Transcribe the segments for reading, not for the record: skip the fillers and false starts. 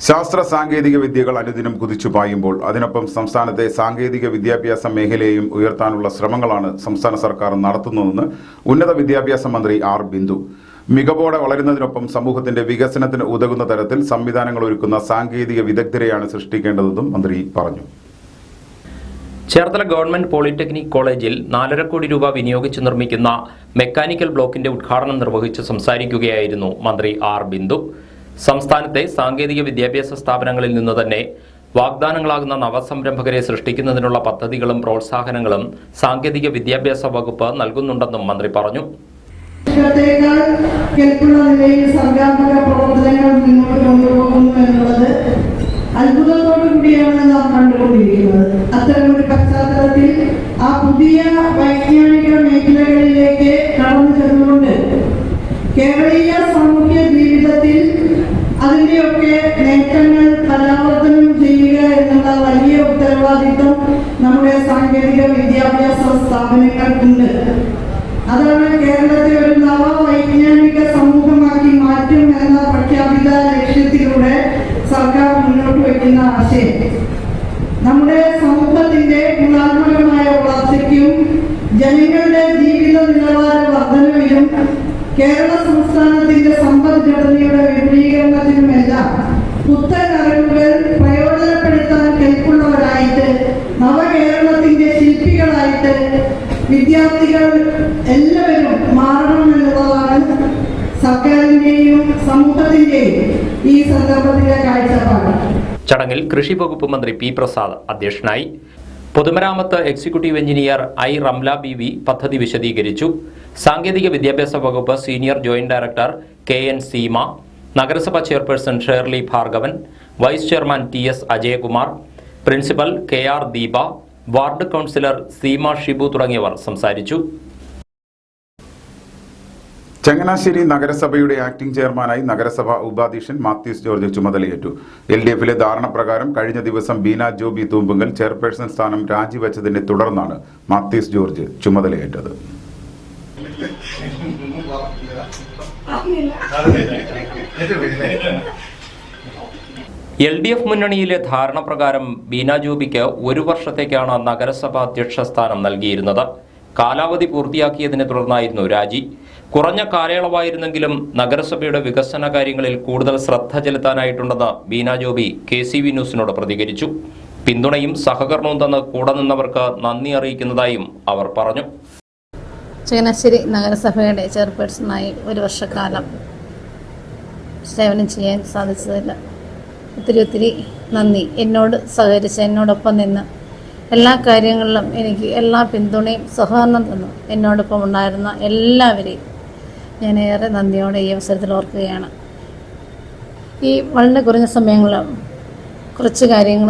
ശാസ്ത്ര സാങ്കേതിക വിദ്യകൾ അനുദിനം കുതിച്ചുപായുമ്പോൾ അതിനൊപ്പം സംസ്ഥാനത്തെ സാങ്കേതിക വിദ്യാഭ്യാസ മേഖലയെയും ഉയർത്താനുള്ള ശ്രമങ്ങളാണ് സംസ്ഥാന സർക്കാർ നടത്തുന്നതെന്ന് ഉന്നത വിദ്യാഭ്യാസ മന്ത്രി ആർ ബിന്ദു. മികവോടെ വളരുന്നതിനൊപ്പം സമൂഹത്തിന്റെ വികസനത്തിന് ഉതകുന്ന തരത്തിൽ സംവിധാനങ്ങൾ ഒരുക്കുന്ന സാങ്കേതിക വിദഗ്ധരെയാണ് സൃഷ്ടിക്കേണ്ടതെന്നും മന്ത്രി പറഞ്ഞു. ചേർത്തല ഗവൺമെന്റ് പോളിടെക്നിക് കോളേജിൽ 4.5 കോടി രൂപ വിനിയോഗിച്ച് നിർമ്മിക്കുന്ന മെക്കാനിക്കൽ ബ്ലോക്കിന്റെ ഉദ്ഘാടനം നിർവഹിച്ച് സംസാരിക്കുകയായിരുന്നു മന്ത്രി ആർ ബിന്ദു. സംസ്ഥാനത്തെ സാങ്കേതിക വിദ്യാഭ്യാസ സ്ഥാപനങ്ങളിൽ നിന്ന് തന്നെ വാഗ്ദാനങ്ങളാകുന്ന നവസംരംഭകരെ സൃഷ്ടിക്കുന്നതിനുള്ള പദ്ധതികളും പ്രോത്സാഹനങ്ങളും സാങ്കേതിക വിദ്യാഭ്യാസ വകുപ്പ് നൽകുന്നുണ്ടെന്നും മന്ത്രി പറഞ്ഞു. അത്ഭുതത്തോടുകൂടിയാണ് നാം കണ്ടുകൊണ്ടിരിക്കുന്നത്. അത്തരമൊരു പശ്ചാത്തലത്തിൽ ആ പുതിയ വൈജ്ഞാനിക മേഖലകളിലേക്ക് കടന്നു ചെന്നുകൊണ്ട് കേരളീയ സാമൂഹ്യ ജീവിതത്തിൽ അതിൻ്റെയൊക്കെ നേട്ടങ്ങൾ പരാവർത്തനം ചെയ്യുക എന്നുള്ള വലിയ ഉത്തരവാദിത്വം നമ്മുടെ സാങ്കേതിക വിദ്യാഭ്യാസ സ്ഥാപനങ്ങൾക്കുണ്ട്. അതാണ് കേരളത്തെ ഒരു നവ വൈജ്ഞാനിക സമൂഹമാക്കി മാറ്റും എന്ന പ്രഖ്യാപിത ലക്ഷ്യത്തിലൂടെ സർക്കാർ മുന്നോട്ട് വയ്ക്കുന്ന ആശയം നമ്മുടെ സമൂഹത്തിന്റെ ഗുണാത്മകമായ വളർച്ചയ്ക്കും ജനങ്ങളുടെ ജീവിത നിലവാര വർധനവിലും കേരള സംസ്ഥാനത്തിന്റെ സമ്പദ്ഘടനയുടെ വിപുലീകരണത്തിനുമെല്ലാം പുത്തൻ അറിവുകൾ പ്രയോജനപ്പെടുത്താൻ കെൽപ്പുള്ളവരായിട്ട് നവകേരളത്തിന്റെ ശില്പികളായിട്ട് വിദ്യാർത്ഥികൾ എല്ലാവരും മാറണമെന്നുള്ളതാണ് സർക്കാരിന്റെയും സമൂഹത്തിന്റെയും ഈ സന്ദർഭത്തിലെ കാഴ്ചപ്പാട്. ചടങ്ങിൽ കൃഷി വകുപ്പ് മന്ത്രി പി പ്രസാദ് അധ്യക്ഷനായി. പൊതുമരാമത്ത് executive engineer I Ramla Beevi പദ്ധതി വിശദീകരിച്ചു. സാങ്കേതിക വിദ്യാഭ്യാസ വകുപ്പ് senior joint director K N Seema, നഗരസഭ chairperson Shirley Bhargavan, vice chairman T S Ajayakumar, principal K R Deepa, ward councillor Seema Shibu തുടങ്ങിയവർ സംസാരിച്ചു. ചങ്ങനാശ്ശേരി നഗരസഭയുടെ ആക്ടിംഗ് ചെയർമാനായി നഗരസഭാ ഉപാധ്യക്ഷൻ മാത്യൂസ് ജോർജ് ചുമതലയേറ്റു. LDFിലെ ധാരണപ്രകാരം കഴിഞ്ഞ ദിവസം ബീന ജോബി തൂമ്പുങ്കൽ ചെയർപേഴ്സൺ സ്ഥാനം രാജിവെച്ചതിനെ തുടർന്നാണ് മാത്യൂസ് ജോർജ് ചുമതലയേറ്റത്. LDF മുന്നണിയിലെ ധാരണപ്രകാരം ബീന ജോബിക്ക് 1 വർഷത്തേക്കാണ് നഗരസഭാ അധ്യക്ഷ സ്ഥാനം നൽകിയിരുന്നത്. കാലാവധി പൂർത്തിയാക്കിയതിനെ തുടർന്നായിരുന്നു രാജി. കുറഞ്ഞ കാലയളവായിരുന്നെങ്കിലും നഗരസഭയുടെ വികസന കാര്യങ്ങളിൽ കൂടുതൽ ശ്രദ്ധ ചെലുത്താനായിട്ടുണ്ടെന്ന് ബീന ജോബി KCV ന്യൂസിനോട് പ്രതികരിച്ചു. പിന്തുണയും സഹകരണവും തന്ന് കൂടെ നിന്നവർക്ക് നന്ദി അറിയിക്കുന്നതായും അവർ പറഞ്ഞു. ചങ്ങനാശ്ശേരി നഗരസഭയുടെ ചെയർപേഴ്സണായി 1 വർഷക്കാലം സേവനം ചെയ്യാൻ സാധിച്ചതിൽ ഒത്തിരി നന്ദി. എന്നോട് സഹകരിച്ച് എന്നോടൊപ്പം നിന്ന് എല്ലാ കാര്യങ്ങളിലും എനിക്ക് എല്ലാ പിന്തുണയും സഹകരണം തന്നു എന്നോടൊപ്പം ഉണ്ടായിരുന്ന എല്ലാവരെയും ഞാൻ ഏറെ നന്ദിയോടെ ഈ അവസരത്തിൽ ഓർക്കുകയാണ്. ഈ വളരെ കുറഞ്ഞ സമയങ്ങളിൽ കുറച്ച് കാര്യങ്ങൾ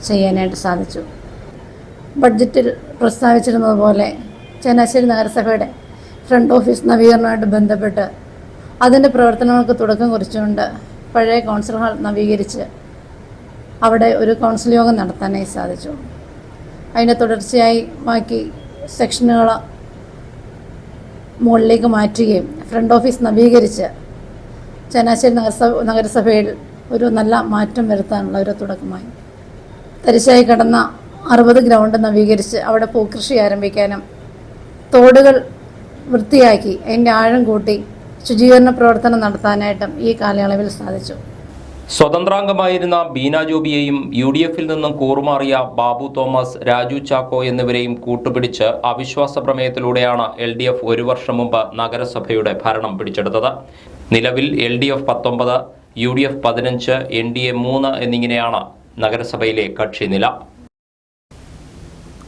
ചെയ്യാനായിട്ട് സാധിച്ചു. ബഡ്ജറ്റിൽ പ്രസ്താവിച്ചിരുന്നതുപോലെ ചങ്ങനാശ്ശേരി നഗരസഭയുടെ ഫ്രണ്ട് ഓഫീസ് നവീകരണമായിട്ട് ബന്ധപ്പെട്ട് അതിൻ്റെ പ്രവർത്തനങ്ങൾക്ക് തുടക്കം കുറിച്ചുകൊണ്ട് പഴയ കൗൺസിൽ ഹാൾ നവീകരിച്ച് അവിടെ ഒരു കൗൺസിൽ യോഗം നടത്താനായി സാധിച്ചു. അതിൻ്റെ തുടർച്ചയായി ബാക്കി സെക്ഷനുകൾ മുകളിലേക്ക് മാറ്റുകയും ഫ്രണ്ട് ഓഫീസ് നവീകരിച്ച് ചങ്ങനാശ്ശേരി നഗരസഭയിൽ ഒരു നല്ല മാറ്റം വരുത്താനുള്ള ഒരു തുടക്കമായി. തരിശായി കിടന്ന 60 ഗ്രൗണ്ട് നവീകരിച്ച് അവിടെ പൂക്കൃഷി ആരംഭിക്കാനും തോടുകൾ വൃത്തിയാക്കി അതിൻ്റെ ആഴം കൂട്ടി ശുചീകരണ പ്രവർത്തനം നടത്താനായിട്ടും ഈ കാലയളവിൽ സാധിച്ചു. സ്വതന്ത്രാംഗമായിരുന്ന ബീന ജോബിയെയും UDFിൽ നിന്നും കൂറുമാറിയ ബാബു തോമസ്, രാജു ചാക്കോ എന്നിവരെയും കൂട്ടുപിടിച്ച് അവിശ്വാസ പ്രമേയത്തിലൂടെയാണ് LDF 1 വർഷം മുമ്പ് നഗരസഭയുടെ ഭരണം പിടിച്ചെടുത്തത്. നിലവിൽ LDF 19, UDF 15, NDA 3 എന്നിങ്ങനെയാണ് നഗരസഭയിലെ കക്ഷിനില.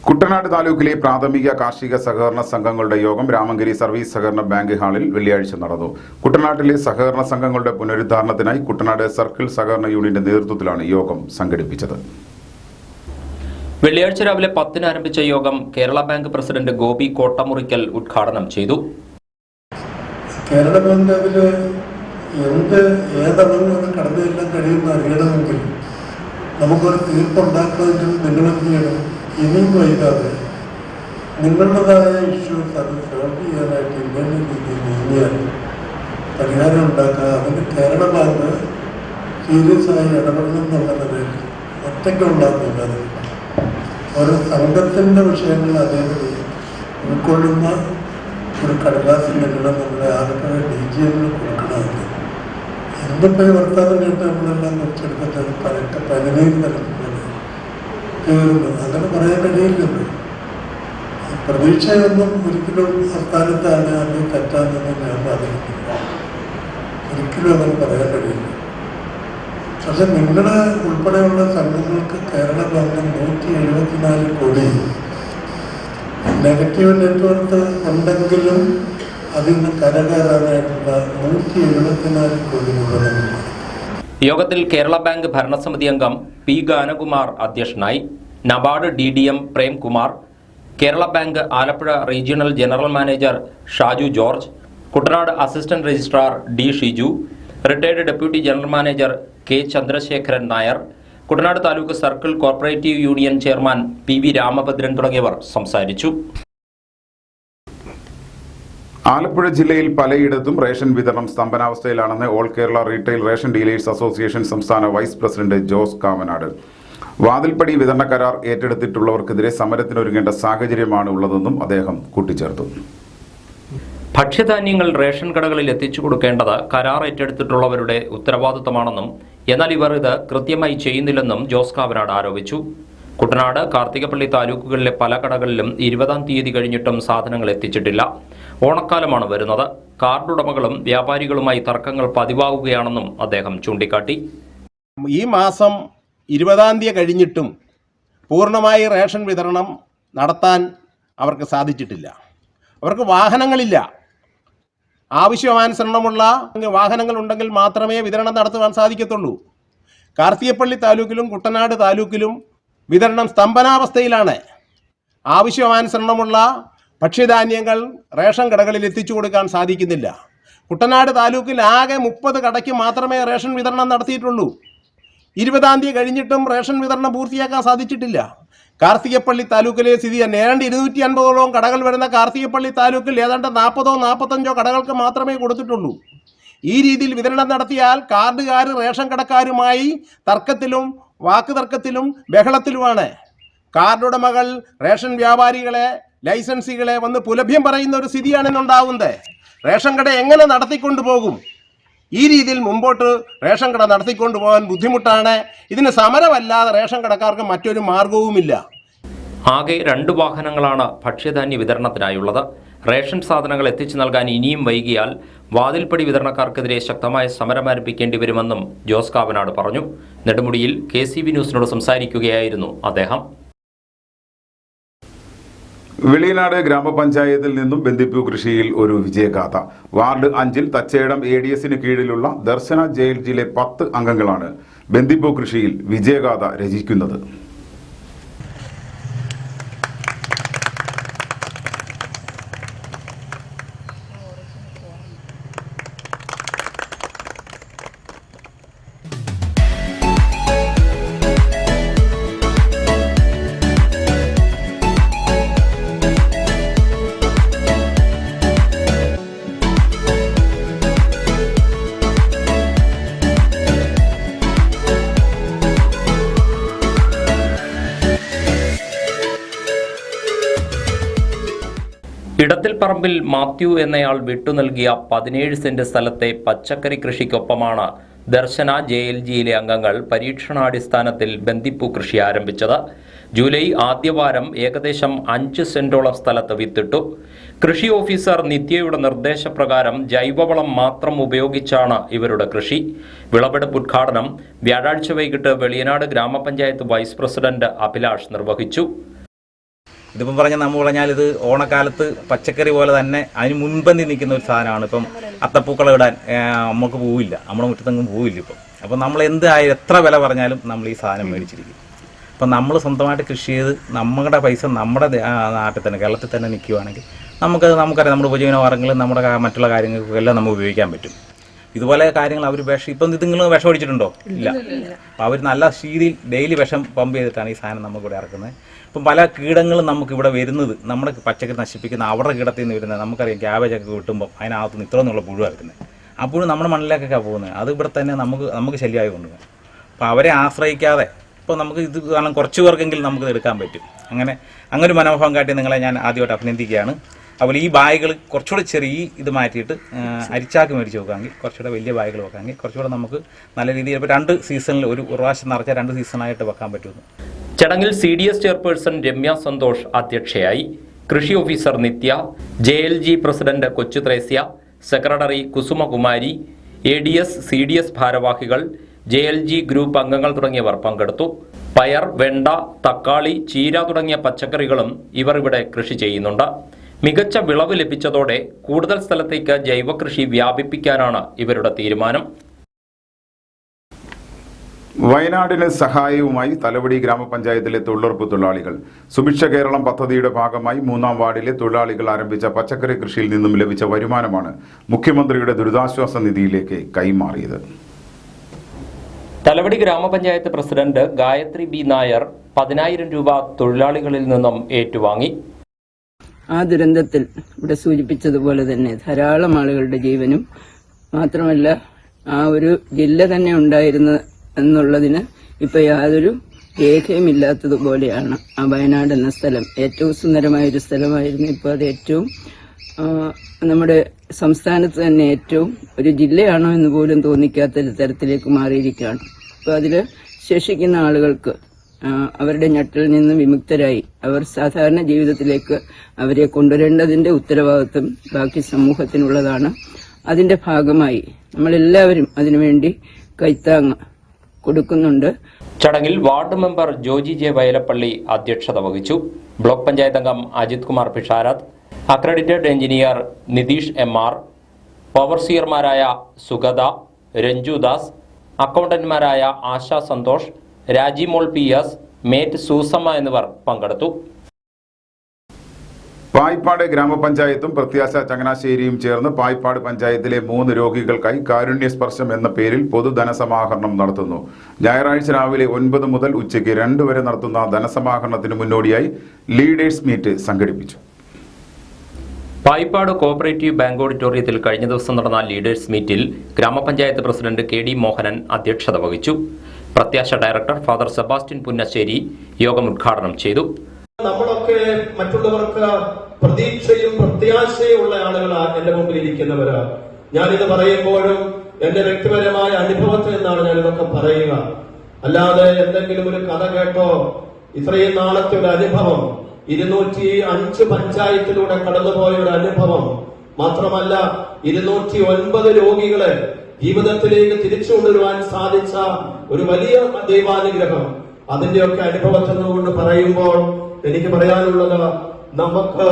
കുട്ടനാട് താലൂക്കിലെ പ്രാഥമിക കാർഷിക സഹകരണ സംഘങ്ങളുടെ യോഗം രാമങ്കരി സർവീസ് സഹകരണ ബാങ്ക് ഹാളിൽ വെള്ളിയാഴ്ച നടന്നു. കുട്ടനാട്ടിലെ സഹകരണ സംഘങ്ങളുടെ പുനരുദ്ധാരണത്തിനായി കുട്ടനാട് സർക്കിൾ സഹകരണ യൂണിയന്റെ നേതൃത്വത്തിലാണ് യോഗം സംഘടിപ്പിച്ചത്. വെള്ളിയാഴ്ച രാവിലെ 10-ന് ആരംഭിച്ച യോഗം കേരള ബാങ്ക് പ്രസിഡന്റ് ഗോപി കോട്ടമുറിക്കൽ ഉദ്ഘാടനം ചെയ്തു. കേരള ബാങ്കില് ഏതളവിലും കടന്നുചെല്ലാൻ കഴിയുന്ന അറിയണമെങ്കിൽ നമുക്കൊരു തീർപ്പുണ്ടാക്കുന്നതിൽ നിങ്ങളെന്ത് ചെയ്യണം? ഇനിയും വൈകാതെ നിങ്ങളുടേതായ ഇഷ്യൂസ് അത് സോൾവ് ചെയ്യാനായിട്ട് ഇന്ത്യൻ രീതിയിൽ നീങ്ങിയാൽ പരിഹാരം ഉണ്ടാക്കുക. അതിന് കേരള ബാങ്ക് സീരിയസ് ആയി ഇടപെടണം എന്നുള്ളത് ഒറ്റയ്ക്കുണ്ടാകുന്നത് ഒരു സംഘത്തിൻ്റെ വിഷയങ്ങൾ അതേപടി ഉൾക്കൊള്ളുന്ന ഒരു കടലാസ് ലംഘനം നമ്മുടെ ആലപ്പുഴ DGM കൊടുക്കണമെന്ന് ഇന്നിപ്പോൾ ഈ വർത്താനം കേട്ട് നമ്മളെല്ലാം കുറച്ചെടുത്തിട്ട് പരക്കെ പതിനേഴ് തലത്തിലാണ് കയറുന്നു. അങ്ങനെ പറയാൻ കഴിയില്ലല്ലോ. പ്രതീക്ഷയൊന്നും ഒരിക്കലും സംസ്ഥാനത്താണ് അത് തെറ്റാണെന്ന് ഞാൻ പറയുന്നില്ല. ഒരിക്കലും അങ്ങനെ പറയാൻ കഴിയില്ല. പക്ഷെ നിങ്ങളുടെ ഉൾപ്പെടെയുള്ള സംഘങ്ങൾക്ക് കേരള ഗവൺമെൻറ് 174 കോടി നെഗറ്റീവ് നെറ്റ്വർക്ക് ഉണ്ടെങ്കിലും അതിൽ നിന്ന് കരകയറാനായിട്ടുള്ള 174 കോടി രൂപ. യോഗത്തിൽ കേരള ബാങ്ക് ഭരണസമിതി അംഗം പി ഗാനകുമാർ അധ്യക്ഷനായി. NABARD DDM Premkumar, Kerala bank Alappuzha regional general manager Shaju George, Kuttanad assistant registrar D Shiju, retired deputy general manager K Chandrasekharan Nair, Kuttanad taluk circle cooperative union chairman PV Ramabhadran തുടങ്ങിയവർ സംസാരിച്ചു. ആലപ്പുഴ ജില്ലയിൽ പലയിടത്തും റേഷൻ വിതരണം സ്തംഭനാവസ്ഥയിലാണെന്ന് all Kerala retail ration dealers association സംസ്ഥാന വൈസ് പ്രസിഡന്റ് ജോസ് കാമനാട്. വാതിൽപ്പടി വിതരണ കരാർ ഏറ്റെടുത്തിട്ടുള്ളവർക്കെതിരെ സമരത്തിനൊരുങ്ങേണ്ട സാഹചര്യമാണ് ഉള്ളതെന്നും അദ്ദേഹം കൂട്ടിച്ചേർത്തു. ഭക്ഷ്യധാന്യങ്ങൾ റേഷൻ കടകളിൽ എത്തിച്ചു കൊടുക്കേണ്ടത് കരാർ ഏറ്റെടുത്തിട്ടുള്ളവരുടെ ഉത്തരവാദിത്തമാണെന്നും എന്നാൽ ഇവർ ഇത് കൃത്യമായി ചെയ്യുന്നില്ലെന്നും ജോസ് കാമനാട് ആരോപിച്ചു. കുട്ടനാട്, കാർത്തികപ്പള്ളി താലൂക്കുകളിലെ പല കടകളിലും 20-ാം തീയതി കഴിഞ്ഞിട്ടും സാധനങ്ങൾ എത്തിച്ചിട്ടില്ല. ഓണക്കാലമാണ് വരുന്നത്. കാർഡുടമകളും വ്യാപാരികളുമായി തർക്കങ്ങൾ പതിവാകുകയാണെന്നും അദ്ദേഹം ചൂണ്ടിക്കാട്ടി. ഈ മാസം 20-ാം തീയതി കഴിഞ്ഞിട്ടും പൂർണ്ണമായി റേഷൻ വിതരണം നടത്താൻ അവർക്ക് സാധിച്ചിട്ടില്ല. അവർക്ക് വാഹനങ്ങളില്ല. ആവശ്യാനുസരണമുള്ള വാഹനങ്ങൾ ഉണ്ടെങ്കിൽ മാത്രമേ വിതരണം നടത്തുവാൻ സാധിക്കത്തുള്ളൂ. കാർത്തികപ്പള്ളി താലൂക്കിലും കുട്ടനാട് താലൂക്കിലും വിതരണം സ്തംഭനാവസ്ഥയിലാണ്. ആവശ്യാനുസരണമുള്ള ഭക്ഷ്യധാന്യങ്ങൾ റേഷൻ കടകളിൽ എത്തിച്ചു കൊടുക്കാൻ സാധിക്കുന്നില്ല. കുട്ടനാട് താലൂക്കിൽ ആകെ 30 കടയ്ക്ക് മാത്രമേ റേഷൻ വിതരണം നടത്തിയിട്ടുള്ളൂ. 20-ാം തീയതി കഴിഞ്ഞിട്ടും റേഷൻ വിതരണം പൂർത്തിയാക്കാൻ സാധിച്ചിട്ടില്ല. കാർത്തികപ്പള്ളി താലൂക്കിലെ സ്ഥിതി തന്നെ. ഏതാണ്ട് 250ഓളം കടകൾ വരുന്ന കാർത്തികപ്പള്ളി താലൂക്കിൽ ഏതാണ്ട് 40-45 കടകൾക്ക് മാത്രമേ കൊടുത്തിട്ടുള്ളൂ. ഈ രീതിയിൽ വിതരണം നടത്തിയാൽ കാർഡുകാർ റേഷൻ കടക്കാരുമായി തർക്കത്തിലും വാക്കുതർക്കത്തിലും ബഹളത്തിലുമാണ്. കാർഡുടമകൾ റേഷൻ വ്യാപാരികളെ, ലൈസൻസികളെ വന്ന് പുലഭ്യം പറയുന്ന ഒരു സ്ഥിതിയാണ് ഇന്നുണ്ടാകുന്നത്. റേഷൻ കട എങ്ങനെ നടത്തിക്കൊണ്ടുപോകും? ഈ രീതിയിൽ മുമ്പോട്ട് റേഷൻ കട നടത്തിക്കൊണ്ടുപോകാൻ ബുദ്ധിമുട്ടാണ്. ഇതിന് സമരമല്ലാതെ റേഷൻ കടക്കാർക്ക് മറ്റൊരു മാർഗവുമില്ല. ആകെ 2 വാഹനങ്ങളാണ് ഭക്ഷ്യധാന്യ വിതരണത്തിനായുള്ളത്. റേഷൻ സാധനങ്ങൾ എത്തിച്ചു നൽകാൻ ഇനിയും വൈകിയാൽ വാതിൽപ്പടി വിതരണക്കാർക്കെതിരെ ശക്തമായ സമരം ആരംഭിക്കേണ്ടി വരുമെന്നും ജോസ് കാമനാട് പറഞ്ഞു. നെടുമുടിയിൽ KCB ന്യൂസിനോട് സംസാരിക്കുകയായിരുന്നു അദ്ദേഹം. വെളിയനാട് ഗ്രാമപഞ്ചായത്തിൽ നിന്നും ബന്ദിപ്പൂ കൃഷിയിൽ ഒരു വിജയഗാഥ. വാർഡ് 5 തച്ചേടം ADSന് കീഴിലുള്ള ദർശന JLGയിലെ 10 അംഗങ്ങളാണ് ബന്ദിപ്പൂ കൃഷിയിൽ വിജയഗാഥ രചിക്കുന്നത്. ഇടത്തിൽപ്പറമ്പിൽ മാത്യു എന്നയാൾ വിട്ടുനൽകിയ 17 സെന്റ് സ്ഥലത്തെ പച്ചക്കറി കൃഷിക്കൊപ്പമാണ് ദർശന JLGയിലെ അംഗങ്ങൾ പരീക്ഷണാടിസ്ഥാനത്തിൽ ബന്ദിപ്പൂ കൃഷി ആരംഭിച്ചത്. ജൂലൈ ആദ്യവാരം ഏകദേശം 5 സെന്റോളം സ്ഥലത്ത് വിത്തിട്ടു. കൃഷി ഓഫീസർ നിത്യയുടെ നിർദ്ദേശപ്രകാരം ജൈവവളം മാത്രം ഉപയോഗിച്ചാണ് ഇവരുടെ കൃഷി. വിളവെടുപ്പ് ഉദ്ഘാടനം വ്യാഴാഴ്ച വൈകിട്ട് വെളിയനാട് ഗ്രാമപഞ്ചായത്ത് വൈസ് പ്രസിഡന്റ് അഭിലാഷ് നിർവഹിച്ചു. ഇതിപ്പം നമ്മൾ പറഞ്ഞാൽ ഇത് ഓണക്കാലത്ത് പച്ചക്കറി പോലെ തന്നെ അതിന് മുൻപന്തി നിൽക്കുന്ന ഒരു സാധനമാണ്. ഇപ്പം അത്തപ്പൂക്കളം ഇടാൻ നമുക്ക് പോവില്ല, നമ്മുടെ മുറ്റത്തെങ്ങും പോവില്ല ഇപ്പം. അപ്പം നമ്മൾ എത്ര വില പറഞ്ഞാലും നമ്മൾ ഈ സാധനം മേടിച്ചിരിക്കും. അപ്പം നമ്മൾ സ്വന്തമായിട്ട് കൃഷി ചെയ്ത് നമ്മുടെ പൈസ നമ്മുടെ നാട്ടിൽ തന്നെ കേരളത്തിൽ തന്നെ നിൽക്കുകയാണെങ്കിൽ നമുക്കറിയാം നമ്മുടെ ഉപജീവനമാർഗ്ഗങ്ങളും നമ്മുടെ മറ്റുള്ള കാര്യങ്ങൾക്കെല്ലാം നമുക്ക് ഉപയോഗിക്കാൻ പറ്റും. ഇതുപോലെ കാര്യങ്ങൾ അവർ ഇപ്പം ഇത് നിങ്ങൾ വിഷം അടിച്ചിട്ടുണ്ടോ? ഇല്ല. അപ്പോൾ അവർ നല്ല രീതിയിൽ ഡെയിലി വിഷം പമ്പ് ചെയ്തിട്ടാണ് ഈ സാധനം നമുക്കിവിടെ ഇറക്കുന്നത്. ഇപ്പം പല കീടങ്ങളും നമുക്കിവിടെ വരുന്നത് നമ്മുടെ പച്ചക്കറി നശിപ്പിക്കുന്ന അവരുടെ കീടത്തിൽ നിന്ന് വരുന്നത് നമുക്കറിയാം. ക്യാബേജൊക്കെ കിട്ടുമ്പോൾ അതിനകത്തുനിന്ന് ഇത്ര നിന്നുള്ള പുഴു ഇറക്കുന്നത്. അപ്പോഴും നമ്മുടെ മണ്ണിലേക്കൊക്കെ പോകുന്നത്. അത് ഇവിടെ തന്നെ നമുക്ക് ശല്യമായി കൊണ്ടുപോകും. അപ്പോൾ അവരെ ആശ്രയിക്കാതെ ഇപ്പോൾ നമുക്ക് ഇത് കാരണം കുറച്ച് പേർക്കെങ്കിലും നമുക്കിത് എടുക്കാൻ പറ്റും. അങ്ങനെ ഒരു മനോഭാവം കാട്ടി നിങ്ങളെ ഞാൻ ആദ്യമായിട്ട് അഭിനന്ദിക്കുകയാണ്. അതുപോലെ ഈ ബാഗുകൾ കുറച്ചുകൂടെ ചെറിയ ഇത് മാറ്റിയിട്ട് അരിച്ചാക്ക് മേടിച്ച് വെക്കാമെങ്കിൽ കുറച്ചുകൂടെ വലിയ ബാഗുകൾ വെക്കാമെങ്കിൽ കുറച്ചുകൂടെ നമുക്ക് നല്ല രീതിയിൽ ഇപ്പോൾ 2 സീസണിൽ ഒരു പ്രാവശ്യം നിറച്ച 2 സീസണായിട്ട് വെക്കാൻ പറ്റുന്നു. ചടങ്ങിൽ CDS ചെയർപേഴ്സൺ രമ്യ സന്തോഷ് അധ്യക്ഷയായി. കൃഷി ഓഫീസർ നിത്യ, JLG പ്രസിഡന്റ് കൊച്ചു Thresia, secretary Kusumakumari, ADS CDS ഭാരവാഹികൾ, JLG ഗ്രൂപ്പ് അംഗങ്ങൾ തുടങ്ങിയവർ പങ്കെടുത്തു. പയർ, വെണ്ട, തക്കാളി, ചീര തുടങ്ങിയ പച്ചക്കറികളും ഇവർ ഇവിടെ കൃഷി ചെയ്യുന്നുണ്ട്. മികച്ച വിളവ് ലഭിച്ചതോടെ കൂടുതൽ സ്ഥലത്തേക്ക് ജൈവകൃഷി വ്യാപിപ്പിക്കാനാണ് ഇവരുടെ തീരുമാനം. വയനാടിന് സഹായവുമായി തലവടി ഗ്രാമപഞ്ചായത്തിലെ തൊഴിലുറപ്പ് തൊഴിലാളികൾ. സുഭിക്ഷ കേരളം പദ്ധതിയുടെ ഭാഗമായി 3-ാം വാർഡിലെ തൊഴിലാളികൾ ആരംഭിച്ച പച്ചക്കറി കൃഷിയിൽ നിന്നും ലഭിച്ച വരുമാനമാണ് മുഖ്യമന്ത്രിയുടെ ദുരിതാശ്വാസ നിധിയിലേക്ക് കൈമാറിയത്. തലവടി ഗ്രാമപഞ്ചായത്ത് പ്രസിഡന്റ് ഗായത്രി B. നായർ 10,000 രൂപ തൊഴിലാളികളിൽ നിന്നും ഏറ്റുവാങ്ങി. ആ ദുരന്തത്തിൽ ഇവിടെ സൂചിപ്പിച്ചതുപോലെ തന്നെ ധാരാളം ആളുകളുടെ ജീവനും മാത്രമല്ല ആ ഒരു ജില്ല തന്നെ ഉണ്ടായിരുന്നു എന്നുള്ളതിന് ഇപ്പൊ യാതൊരു രേഖയുമില്ലാത്തതുപോലെയാണ് ആ വയനാട് എന്ന സ്ഥലം. ഏറ്റവും സുന്ദരമായ ഒരു സ്ഥലമായിരുന്നു. ഇപ്പോൾ അത് ഏറ്റവും നമ്മുടെ സംസ്ഥാനത്ത് തന്നെ ഏറ്റവും ഒരു ജില്ലയാണോ എന്ന് പോലും തോന്നിക്കാത്ത തരത്തിലേക്ക് മാറിയിരിക്കുകയാണ്. അപ്പോൾ അതിൽ ശേഷിക്കുന്ന ആളുകൾക്ക് അവരുടെ ഞെട്ടിൽ നിന്ന് വിമുക്തരായി അവർ സാധാരണ ജീവിതത്തിലേക്ക് അവരെ കൊണ്ടുവരേണ്ടതിന്റെ ഉത്തരവാദിത്വം ബാക്കി സമൂഹത്തിനുള്ളതാണ്. അതിന്റെ ഭാഗമായി നമ്മളെല്ലാവരും അതിനുവേണ്ടി കൈത്താങ് കൊടുക്കുന്നുണ്ട്. ചടങ്ങിൽ ward member Joji J Vayalappally അധ്യക്ഷത വഹിച്ചു. ബ്ലോക്ക് പഞ്ചായത്ത് അംഗം Ajith Kumar Pisharath, accredited engineer Nitheesh MR, ഓവർസിയർമാരായ സുഗത, രഞ്ജുദാസ്, അക്കൗണ്ടന്റുമാരായ ആശ സന്തോഷ്, രാജിമോൾ PS, മേറ്റ് സൂസമ്മ എന്നിവർ പങ്കെടുത്തു. പായിപ്പാട് ഗ്രാമപഞ്ചായത്തും പ്രത്യാശ ചങ്ങനാശ്ശേരിയും ചേർന്ന് പായിപ്പാട് പഞ്ചായത്തിലെ 3 രോഗികൾക്കായി കാരുണ്യ സ്പർശം എന്ന പേരിൽ പൊതുധനസമാഹരണം നടത്തുന്നു. ഞായറാഴ്ച രാവിലെ 9 മുതൽ ഉച്ചയ്ക്ക് 2 വരെ നടത്തുന്ന ധനസമാഹരണത്തിന് മുന്നോടിയായി ലീഡേഴ്സ് മീറ്റ് സംഘടിപ്പിച്ചു. പായിപ്പാട് കോഓപ്പറേറ്റീവ് ബാങ്ക് ഓഡിറ്റോറിയത്തിൽ കഴിഞ്ഞ ദിവസം നടന്ന ലീഡേഴ്സ് മീറ്റിൽ ഗ്രാമപഞ്ചായത്ത് പ്രസിഡന്റ് KD മോഹനൻ അധ്യക്ഷത വഹിച്ചു. പ്രത്യാശ ഡയറക്ടർ ഫാദർ സെബാസ്റ്റ്യൻ പുന്നശ്ശേരി യോഗം ഉദ്ഘാടനം ചെയ്തു. നമ്മളൊക്കെ മറ്റുള്ളവർക്ക് പ്രതീക്ഷയും പ്രത്യാശയും ഉള്ള ആളുകളാണ് എന്റെ മുമ്പിൽ ഇരിക്കുന്നവര്. ഞാനിത് പറയുമ്പോഴും എന്റെ വ്യക്തിപരമായ അനുഭവത്തിൽ നിന്നാണ് ഞാനിതൊക്കെ പറയുക. അല്ലാതെ എന്തെങ്കിലും ഒരു കഥ കേട്ടോ ഇത്രയും നാളത്തെ ഒരു അനുഭവം, 205 പഞ്ചായത്തിലൂടെ കടന്നുപോയ ഒരു അനുഭവം മാത്രമല്ല 209 രോഗികളെ ജീവിതത്തിലേക്ക് തിരിച്ചു കൊണ്ടുവരുവാൻ സാധിച്ച ഒരു വലിയ ദൈവാനുഗ്രഹം, അതിന്റെയൊക്കെ അനുഭവത്തിൽ നിന്നുകൊണ്ട് പറയുമ്പോൾ എനിക്ക് പറയാനുള്ളത്, നമുക്ക്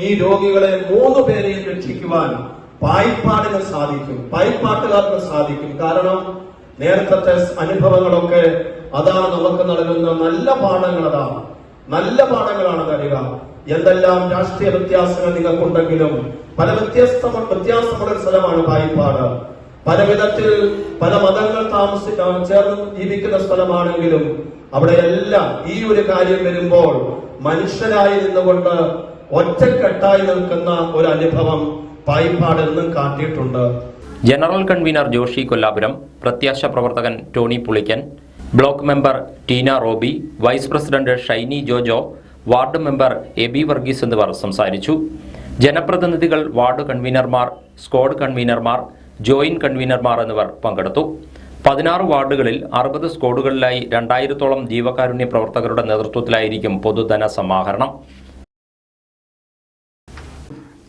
ഈ രോഗികളെ 3 പേരെയും രക്ഷിക്കുവാൻ പായിപ്പാടിന് സാധിക്കും, പായിപ്പാട്ടുകാർക്ക് സാധിക്കും. കാരണം നേരത്തെ അനുഭവങ്ങളൊക്കെ അതാണ് നമുക്ക് നൽകുന്ന നല്ല പാഠങ്ങൾ. അതാണ് നല്ല പാഠങ്ങളാണ് തരിക. എന്തെല്ലാം രാഷ്ട്രീയ വ്യത്യാസങ്ങൾ നിങ്ങൾക്കുണ്ടെങ്കിലും പല വ്യത്യാസമുള്ള ഒരു സ്ഥലമാണ് പായിപ്പാട്. പല വിധത്തിൽ പല മതങ്ങൾ ചേർന്ന് ജീവിക്കുന്ന സ്ഥലമാണെങ്കിലും അവിടെയെല്ലാം ഈ ഒരു കാര്യം വരുമ്പോൾ മനുഷ്യരായി നിന്നുകൊണ്ട് ഒറ്റക്കെട്ടായി നിൽക്കുന്ന ഒരു അനുഭവം പായിപ്പാട് എന്നും കാട്ടിയിട്ടുണ്ട്. ജനറൽ കൺവീനർ ജോഷി കൊല്ലാപുരം, പ്രത്യാശ പ്രവർത്തകൻ Tony Pulickan, block member Tina Roby, vice president Shiny Jojo, ward member AB Varghese എന്നിവർ സംസാരിച്ചു. ജനപ്രതിനിധികൾ, വാർഡ് കൺവീനർമാർ, സ്ക്വാഡ് കൺവീനർമാർ, ജോയിന്റ് കൺവീനർമാർ എന്നിവർ പങ്കെടുത്തു. 16 വാർഡുകളിൽ 60 സ്ക്വാഡുകളിലായി 2000-ഓളം ജീവകാരുണ്യ പ്രവർത്തകരുടെ നേതൃത്വത്തിലായിരിക്കും പൊതുധന സമാഹരണം.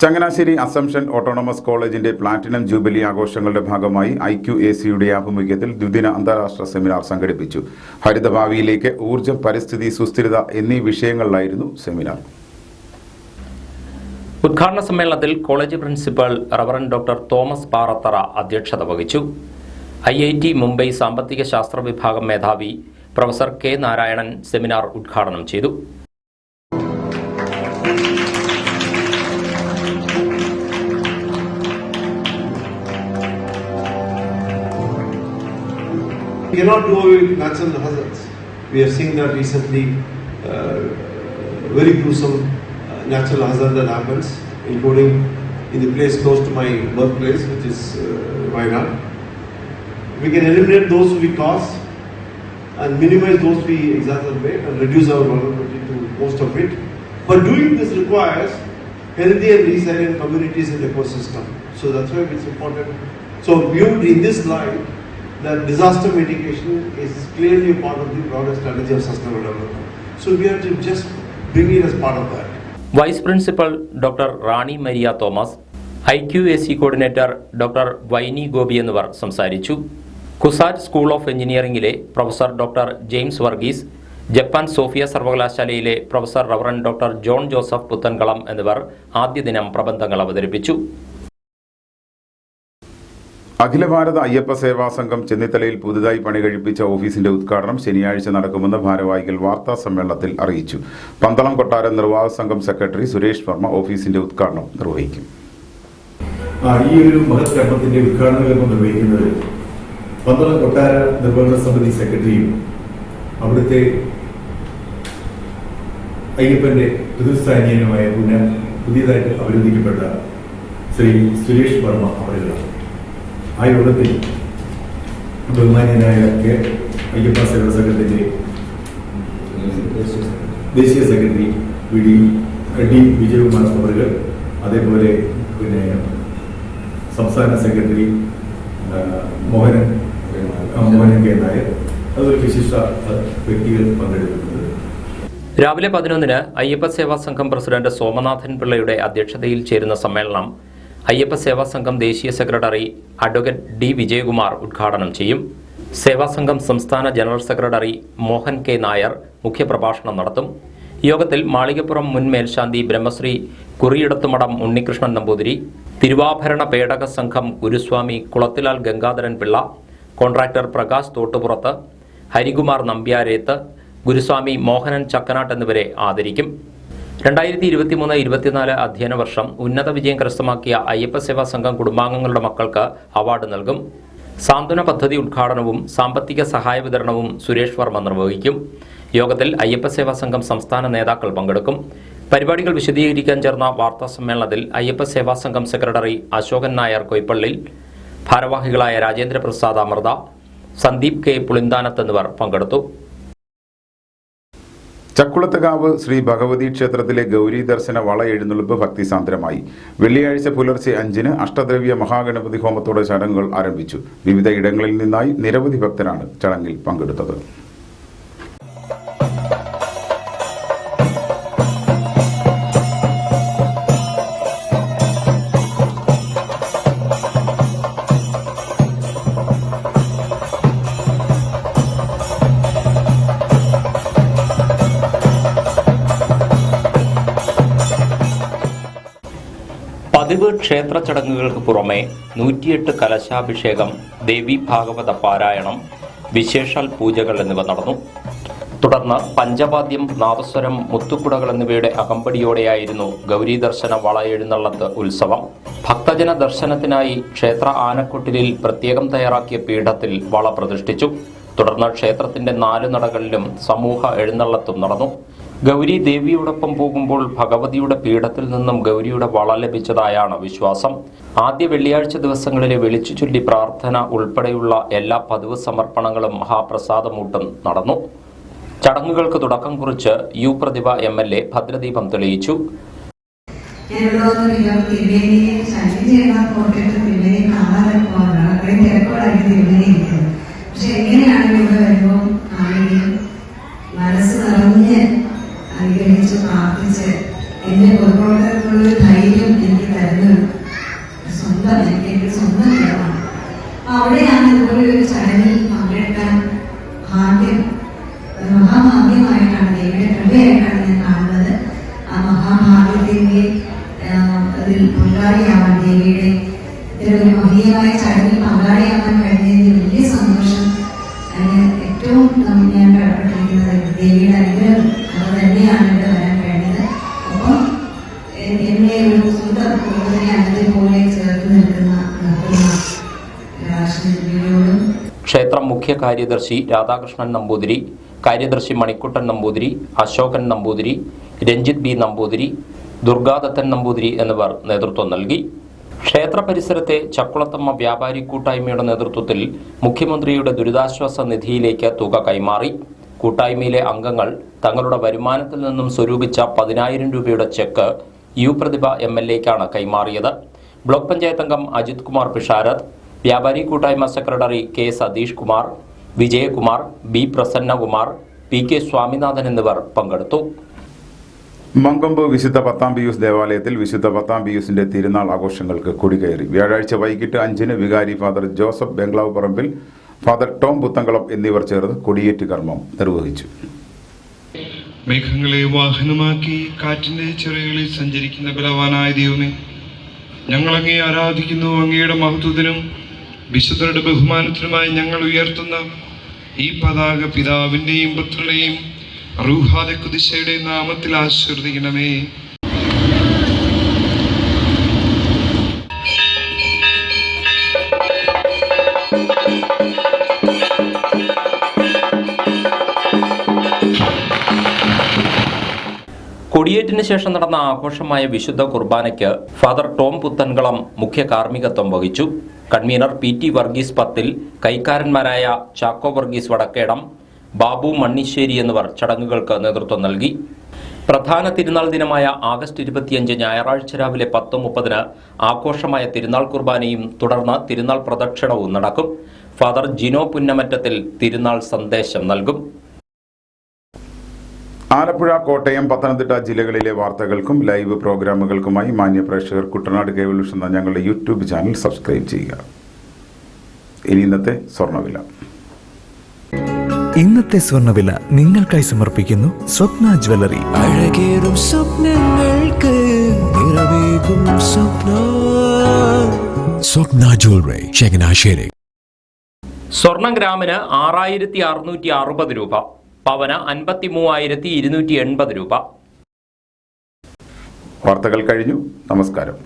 ചങ്ങനാശ്ശേരി അസംഷൻ ഓട്ടോണമസ് കോളേജിന്റെ പ്ലാറ്റിനം ജൂബിലി ആഘോഷങ്ങളുടെ ഭാഗമായി IQACയുടെ ആഭിമുഖ്യത്തിൽ ദ്വിദിന അന്താരാഷ്ട്ര സെമിനാർ സംഘടിപ്പിച്ചു. ഹരിതഭാവിയിലേക്ക് ഊർജ്ജം, പരിസ്ഥിതി, സുസ്ഥിരത എന്നീ വിഷയങ്ങളിലായിരുന്നു സെമിനാർ. ഉദ്ഘാടന സമ്മേളനത്തിൽ college principal reverend doctor Thomas Parathara അധ്യക്ഷത വഹിച്ചു. IIT മുംബൈ സാമ്പത്തിക ശാസ്ത്ര വിഭാഗം മേധാവി പ്രൊഫസർ K. നാരായണൻ സെമിനാർ ഉദ്ഘാടനം ചെയ്തു. We cannot do away with natural hazards. We have seen that recently, very gruesome natural hazard that happens, including in the place close to my birthplace, which is Wayanad. We can eliminate those we cause and minimize those we exacerbate and reduce our vulnerability to most of it. But doing this requires healthy and resilient communities and ecosystem. So that's why it's important. So viewed in this light, that disaster mitigation is clearly a part of the broader strategy of sustainable development. So we have to just bring it as part of that. Vice principal doctor Rani Maria Thomas, IQAC coordinator doctor Vaini Gopi എന്നിവർ സംസാരിച്ചു. CUSAT school of എഞ്ചിനീയറിംഗിലെ professor doctor James Varghese, Japan Sophia സർവകലാശാലയിലെ professor reverend doctor John Joseph Puthenkalam എന്നിവർ ആദ്യ ദിനം പ്രബന്ധങ്ങൾ അവതരിപ്പിച്ചു. അഖില ഭാരത അയ്യപ്പ സേവാ സംഘം ചെന്നിത്തലയിൽ പുതുതായി പണി കഴിപ്പിച്ച ഓഫീസിന്റെ ഉദ്ഘാടനം ശനിയാഴ്ച നടക്കുമെന്ന് ഭാരവാഹികൾ വാർത്താ സമ്മേളനത്തിൽ അറിയിച്ചു. പന്തളം കൊട്ടാരം നിർവാഹക സംഘം സെക്രട്ടറി സുരേഷ് വർമ്മ ഓഫീസിന്റെ ഉദ്ഘാടനം നിർവഹിക്കും. ഈ ഒരു മഹത് കർമ്മത്തിന്റെ ഉദ്ഘാടന കർമ്മം നിർവഹിക്കുന്നത് പന്തളം കൊട്ടാര നിർവഹണ സമിതി സെക്രട്ടറിയും അവിടുത്തെ അയ്യപ്പന്റെ പ്രതിസ്ഥാനീയനുമായ പുതിയതായിട്ട് അവരോധിക്കപ്പെട്ട ശ്രീ സുരേഷ് വർമ്മ അവരുകളാണ്. ആ യോഗത്തിൽ ബഹുമാന്യനായ അയ്യപ്പ സേവാ സംഘത്തിന്റെ ദേശീയ സെക്രട്ടറി ഡി വിജയകുമാർ അവറുകൾ, അതേപോലെ സംസ്ഥാന സെക്രട്ടറി മോഹനൻ കെ നായർ, അതുപോലെ വിശിഷ്ട വ്യക്തികൾ പങ്കെടുക്കുന്നത്. രാവിലെ 11-ന് അയ്യപ്പ സേവാ സംഘം പ്രസിഡന്റ് സോമനാഥൻ പിള്ളയുടെ അധ്യക്ഷതയിൽ ചേരുന്ന സമ്മേളനം അയ്യപ്പ സേവാ സംഘം ദേശീയ സെക്രട്ടറി അഡ്വക്കേറ്റ് ഡി വിജയകുമാർ ഉദ്ഘാടനം ചെയ്യും. സേവാ സംഘം സംസ്ഥാന general secretary Mohan K Nair മുഖ്യപ്രഭാഷണം നടത്തും. യോഗത്തിൽ മാളികപ്പുറം മുൻ മേൽശാന്തി ബ്രഹ്മശ്രീ കുറിയിടത്തുമഠം ഉണ്ണികൃഷ്ണൻ നമ്പൂതിരി, തിരുവാഭരണ പേടക സംഘം ഗുരുസ്വാമി കുളത്തിലാൽ ഗംഗാധരൻ പിള്ള, കോൺട്രാക്ടർ പ്രകാശ് തോട്ടുപുറത്ത്, ഹരികുമാർ നമ്പ്യാരേത്ത്, ഗുരുസ്വാമി മോഹനൻ ചക്കനാട്ട് എന്നിവരെ ആദരിക്കും. 2023-24 അധ്യയന വർഷം ഉന്നത വിജയം കരസ്ഥമാക്കിയ അയ്യപ്പ സേവാ സംഘം കുടുംബാംഗങ്ങളുടെ മക്കൾക്ക് അവാർഡ് നൽകും. സാന്ത്വന പദ്ധതി ഉദ്ഘാടനവും സാമ്പത്തിക സഹായ വിതരണവും സുരേഷ് വർമ്മ നിർവഹിക്കും. യോഗത്തിൽ അയ്യപ്പ സേവാ സംഘം സംസ്ഥാന നേതാക്കൾ പങ്കെടുക്കും. പരിപാടികൾ വിശദീകരിക്കാൻ ചേർന്ന വാർത്താ സമ്മേളനത്തിൽ അയ്യപ്പ സേവാ സംഘം സെക്രട്ടറി അശോകൻ നായർ കൊയ്പ്പള്ളിൽ, ഭാരവാഹികളായ രാജേന്ദ്ര പ്രസാദ് അമൃത, സന്ദീപ് കെ പുളിന്താനത്ത് എന്നിവർ പങ്കെടുത്തു. ചക്കുളത്തുകാവ് ശ്രീ ഭഗവതി ക്ഷേത്രത്തിലെ ഗൗരി ദർശന വള എഴുന്നള്ളിപ്പ് ഭക്തിസാന്ദ്രമായി. വെള്ളിയാഴ്ച പുലർച്ചെ 5-ന് അഷ്ടദ്രവ്യ മഹാഗണപതി ഹോമത്തോടെ ചടങ്ങുകൾ ആരംഭിച്ചു. വിവിധ ഇടങ്ങളിൽ നിന്നായി നിരവധി ഭക്തരാണ് ചടങ്ങിൽ പങ്കെടുത്തത്. പതിവ് ക്ഷേത്ര ചടങ്ങുകൾക്ക് പുറമെ 108 കലശാഭിഷേകം, ദേവി ഭാഗവത പാരായണം, വിശേഷാൽ പൂജകൾ എന്നിവ നടന്നു. തുടർന്ന് പഞ്ചവാദ്യം, നാദസ്വരം, മുത്തുക്കുടകൾ എന്നിവയുടെ അകമ്പടിയോടെയായിരുന്നു ഗൗരി ദർശന വള എഴുന്നള്ളത്ത് ഉത്സവം. ഭക്തജന ദർശനത്തിനായി ക്ഷേത്ര ആനക്കൊട്ടിലിൽ പ്രത്യേകം തയ്യാറാക്കിയ പീഠത്തിൽ വള പ്രതിഷ്ഠിച്ചു. തുടർന്ന് ക്ഷേത്രത്തിന്റെ 4 നടകളിലും സമൂഹ എഴുന്നള്ളത്തും നടന്നു. ഗൗരി ദേവിയോടൊപ്പം പോകുമ്പോൾ ഭഗവതിയുടെ പീഠത്തിൽ നിന്നും ഗൗരിയുടെ വള ലഭിച്ചതായാണ് വിശ്വാസം. ആദ്യ വെള്ളിയാഴ്ച ദിവസങ്ങളിലെ വിളിച്ചുചൊല്ലി പ്രാർത്ഥന ഉൾപ്പെടെയുള്ള എല്ലാ പതിവ് സമർപ്പണങ്ങളും മഹാപ്രസാദമൂട്ടും നടന്നു. ചടങ്ങുകൾക്ക് തുടക്കം കുറിച്ച് യു പ്രതിഭ MLA ഭദ്രദീപം തെളിയിച്ചു. അനുഗ്രഹിച്ച് പ്രാർത്ഥിച്ച് എന്നെ പുറകോട്ടുള്ള ധൈര്യം എനിക്ക് തരുന്നു എനിക്ക് സ്വന്തം ഇടമാണ്. അവിടെയാണ് ഇതുപോലെ ഒരു ചടങ്ങിൽ പങ്കെടുക്കാൻ ഭാഗ്യം, മഹാഭാഗ്യമായിട്ടാണ്, ദേവിയുടെ കൃപയായിട്ടാണ് ഞാൻ കാണുന്നത്. ആ മഹാഭാഗ്യത്തിന്റെ അതിൽ പങ്കാളിയാവാൻ, ദേവിയുടെ ഇത്തരൊരു മഹീയമായ ചടങ്ങിൽ പങ്കാളിയാവാൻ കഴിഞ്ഞതിന് വലിയ സന്തോഷം. അതിന് ഏറ്റവും ഞാൻ കടപ്പെട്ടിരിക്കുന്നത് ദേവിയുടെ അനുഗ്രഹം തന്നെയാണ് ഇവിടെ വരാൻ കഴിഞ്ഞത്. ഒപ്പം എന്നെ ഒരു സ്വന്തം കുടുംബത്തിനെ അതുപോലെ ചേർത്ത് നിൽക്കുന്ന രാഷ്ട്രീയോടും. ക്ഷേത്രം മുഖ്യ കാര്യദർശി രാധാകൃഷ്ണൻ നമ്പൂതിരി, കാര്യദർശി മണിക്കുട്ടൻ നമ്പൂതിരി, അശോകൻ നമ്പൂതിരി, രഞ്ജിത്ത് B നമ്പൂതിരി, ദുർഗാദത്തൻ നമ്പൂതിരി എന്നിവർ നേതൃത്വം നൽകി. ക്ഷേത്ര പരിസരത്തെ ചക്കുളത്തമ്മ വ്യാപാരി കൂട്ടായ്മയുടെ നേതൃത്വത്തിൽ മുഖ്യമന്ത്രിയുടെ ദുരിതാശ്വാസ നിധിയിലേക്ക് തുക കൈമാറി. കൂട്ടായ്മയിലെ അംഗങ്ങൾ തങ്ങളുടെ വരുമാനത്തിൽ നിന്നും സ്വരൂപിച്ച 10,000 രൂപയുടെ ചെക്ക് യു പ്രതിഭ MLAക്കാണ് കൈമാറിയത്. ബ്ലോക്ക് പഞ്ചായത്ത് അംഗം അജിത് കുമാർ പിഷാരത്ത്, വ്യാപാരി കൂട്ടായ്മ secretary K Satheesh Kumar, Vijayakumar, B Prasannakumar, PK Swaminathan എന്നിവർ പങ്കെടുത്തു. മങ്കൊമ്പ് വിശുദ്ധ പത്താം പിയൂസ് ദേവാലയത്തിൽ വിശുദ്ധ പത്താം പിയൂസിന്റെ തിരുനാൾ ആഘോഷങ്ങൾക്ക് കൊടികയറി. വ്യാഴാഴ്ച വൈകിട്ട് 5-ന് വികാരി ഫാദർ ജോസഫ് ബംഗ്ലാവ് പറമ്പിൽ, ഫാദർ ടോം പുത്തങ്കളം എന്നിവർ ചേർന്ന് കൊടിയേറ്റ് കർമ്മം നിർവഹിച്ചു. മേഘങ്ങളെ വാഹനമാക്കി കാറ്റിന്റെ ചിറകളിൽ സഞ്ചരിക്കുന്ന ബലവാനായ ദൈവമേ, ഞങ്ങളങ്ങേ ആരാധിക്കുന്നു. അങ്ങയുടെ മഹത്വത്തിനും വിശുദ്ധരുടെ ബഹുമാനത്തിനുമായി ഞങ്ങൾ ഉയർത്തുന്ന ഈ പതാക പിതാവിന്റെയും പുത്രന്റെയും റൂഹാദെ ഖുദ്ദീസയുടെ നാമത്തിൽ ആശീർവദിക്കണമേ. കൊടിയേറ്റിന് ശേഷം നടന്ന ആഘോഷമായ വിശുദ്ധ കുർബാനയ്ക്ക് ഫാദർ ടോം പുത്തൻകളം മുഖ്യ കാർമ്മികത്വം വഹിച്ചു. കൺവീനർ PT വർഗീസ് പത്തിൽ, കൈക്കാരന്മാരായ ചാക്കോ വർഗീസ് വടക്കേടം, ബാബു മണ്ണിശ്ശേരി എന്നിവർ ചടങ്ങുകൾക്ക് നേതൃത്വം നൽകി. പ്രധാന തിരുനാൾ ദിനമായ ആഗസ്റ്റ് 25 ഞായറാഴ്ച രാവിലെ 10:30 ആഘോഷമായ തിരുനാൾ കുർബാനയും തുടർന്ന് തിരുനാൾ പ്രദക്ഷിണവും നടക്കും. ഫാദർ ജിനോ പുന്നമറ്റത്തിൽ തിരുനാൾ സന്ദേശം നൽകും. ആലപ്പുഴ, കോട്ടയം, പത്തനംതിട്ട ജില്ലകളിലെ വാർത്തകൾക്കും ലൈവ് പ്രോഗ്രാമുകൾക്കുമായി മാന്യ പ്രേക്ഷകർ കുട്ടനാട് കേബിൾ വിഷൻ എന്ന ഞങ്ങളുടെ യൂട്യൂബ് ചാനൽ സബ്സ്ക്രൈബ് ചെയ്യുക. ഇനി ഇന്നത്തെ സ്വർണ്ണവില. ഇന്നത്തെ സ്വർണ്ണവില നിങ്ങൾക്കായി സമർപ്പിക്കുന്നു സ്വപ്ന ജ്വല്ലറി. അഴകേറും സ്വപ്നങ്ങൾക്ക് നിറവേകും സ്വപ്ന ജ്വല്ലറി, ചങ്ങനാശ്ശേരി. സ്വർണം ഗ്രാമിന് 6,660 രൂപ, പവന് 53,280 രൂപ. വാർത്തകൾ കഴിഞ്ഞു. നമസ്കാരം.